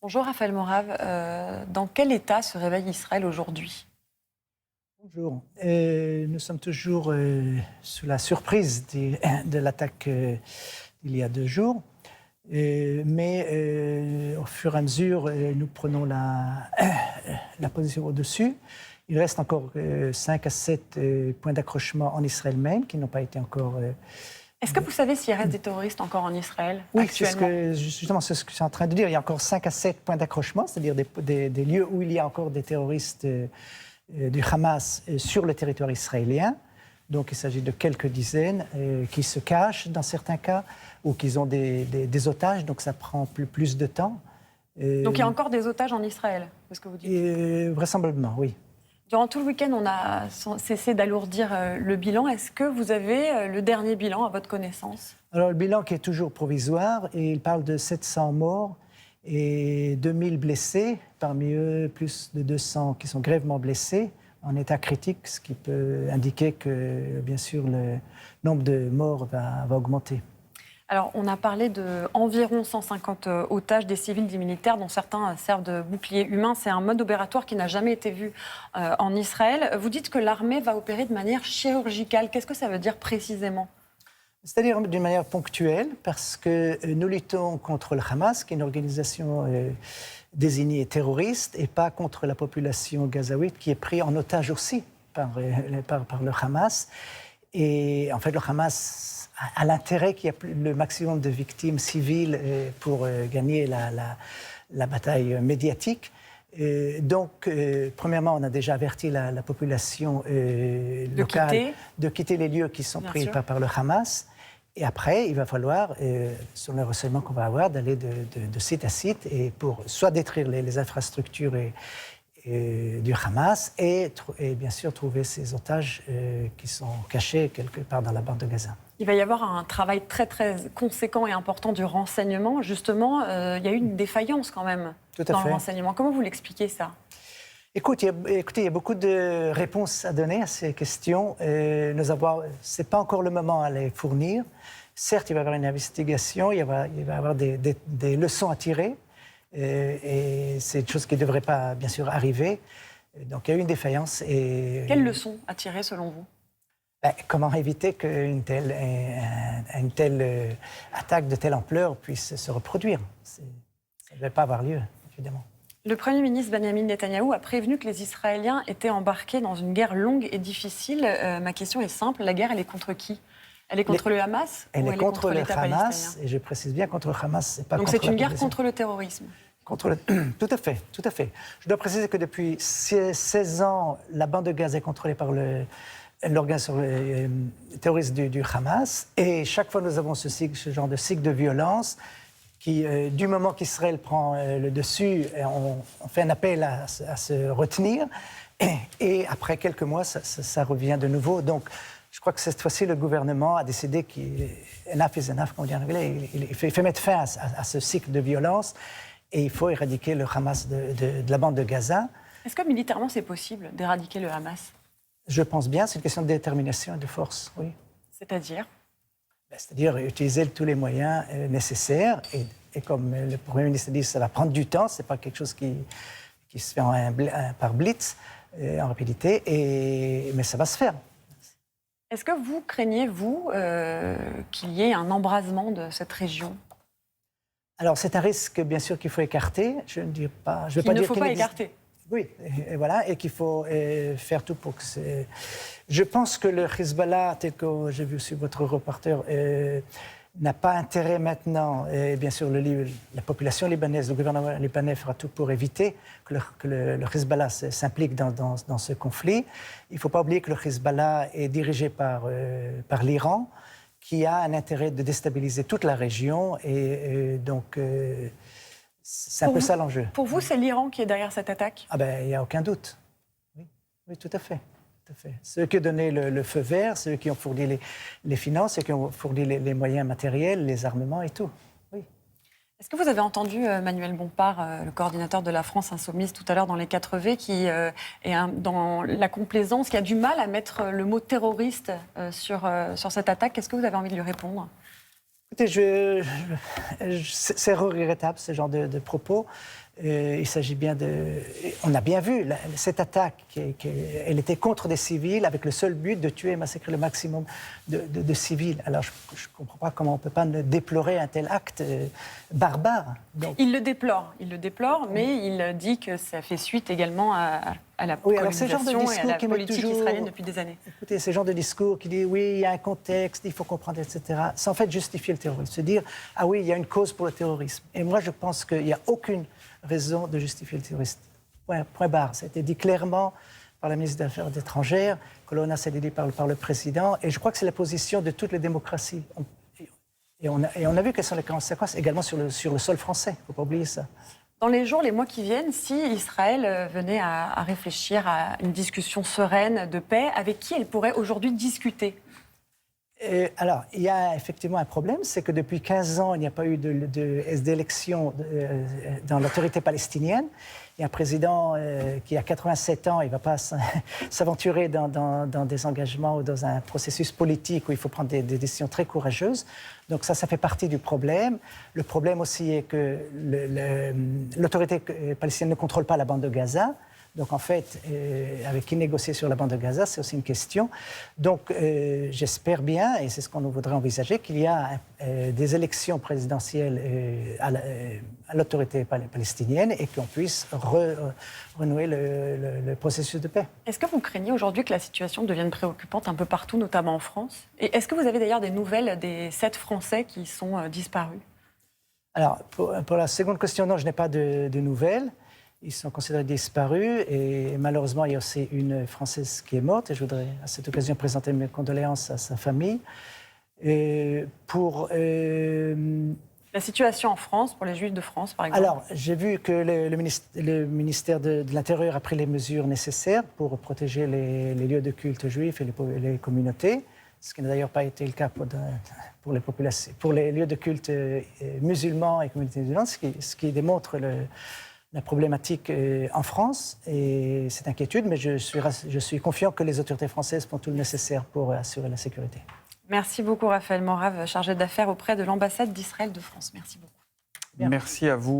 Bonjour Raphaël Morave. Dans quel état se réveille Israël aujourd'hui? Bonjour. Nous sommes toujours sous la surprise de l'attaque d'il y a 2 jours. Mais au fur et à mesure, nous prenons la position au-dessus. Il reste encore 5 à 7 points d'accrochement en Israël même qui n'ont pas été encore... Est-ce que vous savez s'il reste des terroristes encore en Israël Oui, actuellement? justement, c'est ce que je suis en train de dire. Il y a encore 5 à 7 points d'accrochement, c'est-à-dire des lieux où il y a encore des terroristes du Hamas sur le territoire israélien. Donc il s'agit de quelques dizaines qui se cachent dans certains cas ou qui ont des otages, donc ça prend plus de temps. Donc il y a encore des otages en Israël, c'est ce que vous dites? Vraisemblablement, oui. Durant tout le week-end, on a cessé d'alourdir le bilan. Est-ce que vous avez le dernier bilan à votre connaissance? Alors le bilan qui est toujours provisoire, et il parle de 700 morts et 2000 blessés, parmi eux plus de 200 qui sont grièvement blessés en état critique, ce qui peut indiquer que, bien sûr, le nombre de morts va augmenter. Alors, on a parlé d'environ 150 otages, des civils, des militaires, dont certains servent de bouclier humain. C'est un mode opératoire qui n'a jamais été vu en Israël. Vous dites que l'armée va opérer de manière chirurgicale. Qu'est-ce que ça veut dire précisément? C'est-à-dire d'une manière ponctuelle, parce que nous luttons contre le Hamas, qui est une organisation désignée terroriste, et pas contre la population gazaouite, qui est prise en otage aussi par le Hamas. Et en fait, le Hamas a l'intérêt qu'il y ait le maximum de victimes civiles pour gagner la bataille médiatique. Donc, premièrement, on a déjà averti la population locale de quitter les lieux qui sont pris par le Hamas. Et après, il va falloir, sur le renseignement qu'on va avoir, d'aller de site à site et pour soit détruire les infrastructures du Hamas et bien sûr trouver ces otages qui sont cachés quelque part dans la bande de Gaza. Il va y avoir un travail très très conséquent et important du renseignement. Justement, il y a eu une défaillance quand même dans le renseignement. Comment vous l'expliquez ça? Écoutez, il y a beaucoup de réponses à donner à ces questions. Ce n'est pas encore le moment à les fournir. Certes, il va y avoir une investigation, il va y avoir des leçons à tirer. Et c'est une chose qui ne devrait pas, bien sûr, arriver. Donc, il y a eu une défaillance. Quelles leçons à tirer, selon vous? Comment éviter qu'une telle attaque de telle ampleur puisse se reproduire? Ça ne devait pas avoir lieu, évidemment. Le Premier ministre Benjamin Netanyahou a prévenu que les Israéliens étaient embarqués dans une guerre longue et difficile. Ma question est simple, la guerre, elle est contre qui? Elle est contre le Hamas? Elle est contre le Hamas, et je précise bien contre le Hamas. C'est pas Donc c'est une guerre contre le terrorisme? Tout à fait, tout à fait. Je dois préciser que depuis 16 ans, la bande de Gaza est contrôlée par l'organisation terroriste du Hamas. Et chaque fois, nous avons ce genre de cycle de violence qui, du moment qu'Israël prend le dessus, on fait un appel à se retenir. Et après quelques mois, ça revient de nouveau. Donc, je crois que cette fois-ci, le gouvernement a décidé enough is enough, comme on dit en anglais. Il fait mettre fin à ce cycle de violence et il faut éradiquer le Hamas de la bande de Gaza. Est-ce que militairement, c'est possible d'éradiquer le Hamas? Je pense bien, c'est une question de détermination et de force, oui. C'est-à-dire? C'est-à-dire utiliser tous les moyens nécessaires. Et comme le Premier ministre dit, ça va prendre du temps, ce n'est pas quelque chose qui se fait par blitz, en rapidité, mais ça va se faire. Est-ce que vous craignez, vous, qu'il y ait un embrasement de cette région? Alors, c'est un risque, bien sûr, qu'il faut écarter. Je ne dis pas... Je vais qu'il pas ne dire faut qu'il pas existe... écarter. Oui, et voilà, et qu'il faut faire tout pour que c'est... Je pense que le Hezbollah, tel que j'ai vu sur votre reporter, n'a pas intérêt maintenant, et bien sûr la population libanaise, le gouvernement libanais fera tout pour éviter que le Hezbollah s'implique dans ce conflit. Il ne faut pas oublier que le Hezbollah est dirigé par l'Iran, qui a un intérêt de déstabiliser toute la région, et donc c'est un peu ça l'enjeu. Pour vous, c'est l'Iran qui est derrière cette attaque? Ah ben, il n'y a aucun doute. Oui, tout à fait. Ceux qui ont donné le feu vert, ceux qui ont fourni les finances, ceux qui ont fourni les moyens matériels, les armements et tout. Oui. Est-ce que vous avez entendu Manuel Bompard, le coordinateur de la France Insoumise, tout à l'heure dans les 4V, qui est dans la complaisance, qui a du mal à mettre le mot terroriste sur cette attaque? Est-ce que vous avez envie de lui répondre? Écoutez, c'est regrettable, ce genre de propos. Il s'agit bien de... On a bien vu, cette attaque, elle était contre des civils avec le seul but de tuer et massacrer le maximum de civils. Alors je ne comprends pas comment on ne peut pas déplorer un tel acte barbare. Donc... Il le déplore, mais il dit que ça fait suite également à la colonisation et à la politique israélienne depuis des années. Écoutez, ce genre de discours qui dit oui, il y a un contexte, il faut comprendre, etc., sans en fait justifier le terrorisme. Se dire, ah oui, il y a une cause pour le terrorisme. Et moi, je pense qu'il n'y a aucune raison de justifier le terrorisme. Point barre. Ça a été dit clairement par la ministre des Affaires étrangères, Colonna s'est dit par le président, et je crois que c'est la position de toutes les démocraties. Et on a vu quelles sont les conséquences également sur le sol français. Il ne faut pas oublier ça. Dans les jours, les mois qui viennent, si Israël venait à réfléchir à une discussion sereine de paix, avec qui elle pourrait aujourd'hui discuter ? Alors, il y a effectivement un problème, c'est que depuis 15 ans, il n'y a pas eu d'élection dans l'autorité palestinienne. Il y a un président qui a 87 ans, il ne va pas s'aventurer dans des engagements ou dans un processus politique où il faut prendre des décisions très courageuses. Donc ça fait partie du problème. Le problème aussi est que l'autorité palestinienne ne contrôle pas la bande de Gaza. Donc en fait, avec qui négocier sur la bande de Gaza, c'est aussi une question. Donc j'espère bien, et c'est ce qu'on voudrait envisager, qu'il y a des élections présidentielles à l'autorité palestinienne et qu'on puisse renouer le processus de paix. Est-ce que vous craignez aujourd'hui que la situation devienne préoccupante un peu partout, notamment en France ? Et est-ce que vous avez d'ailleurs des nouvelles des 7 Français qui sont disparus ? Alors, pour la seconde question, non, je n'ai pas de nouvelles. Ils sont considérés disparus et malheureusement, il y a aussi une Française qui est morte et je voudrais à cette occasion présenter mes condoléances à sa famille. Et pour... La situation en France, pour les Juifs de France, par exemple. Alors, j'ai vu que le ministère de l'Intérieur a pris les mesures nécessaires pour protéger les lieux de culte juifs et les communautés, ce qui n'a d'ailleurs pas été le cas pour les populations, pour les lieux de culte musulmans et communautés musulmanes, ce qui démontre la problématique en France et cette inquiétude, mais je suis confiant que les autorités françaises font tout le nécessaire pour assurer la sécurité. Merci beaucoup Raphaël Morave, chargé d'affaires auprès de l'ambassade d'Israël de France. Merci beaucoup. Merci à vous.